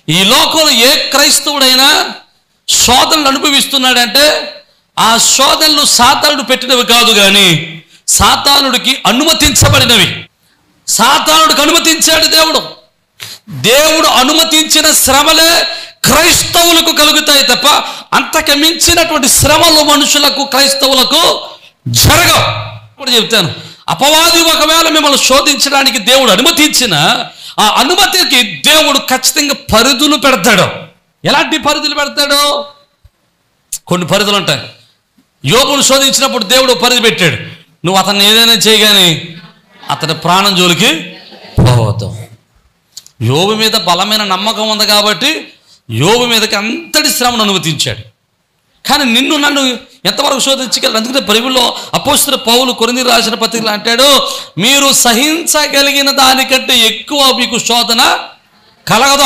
ఈ లోకంలో ఏ క్రైస్తవుడైనా శోధనలు అనుభవిస్తున్నాడంటే ఆ శోధనలు సాతానుడు పెట్టినవి కాదు, కానీ సాతానుడికి అనుమతించబడినవి. సాతానుడికి అనుమతించాడు దేవుడు. దేవుడు అనుమతించిన శ్రమలే క్రైస్తవులకు కలుగుతాయి తప్ప అంతకు మించినటువంటి శ్రమలు మనుషులకు, క్రైస్తవులకు జరగవు. ఇప్పుడు చెప్తాను, అపవాది ఒకవేళ మిమ్మల్ని శోధించడానికి దేవుడు అనుమతించిన ఆ అనుమతికి దేవుడు ఖచ్చితంగా పరిధులు పెడతాడు. ఎలాంటి పరిధులు పెడతాడు? కొన్ని పరిధులు ఉంటాయి. యోబును శోధించినప్పుడు దేవుడు పరిధి పెట్టాడు, నువ్వు అతన్ని ఏదైనా చేయగానే అతని ప్రాణం జోలికి పోవద్దు. యోబు మీద బలమైన నమ్మకం ఉంది కాబట్టి యోబు మీదకి అంతటి శ్రమను అనుమతించాడు. కానీ నిన్ను నన్ను ఎంతవరకు శోధించగలరు? అందుకనే బైబిల్లో అపోస్తలుడైన పౌలు కొరింథీయులకు రాసిన పత్రికలో అంటాడు, మీరు సహించగలిగిన దానికంటే ఎక్కువ మీకు శోధన కలగదు.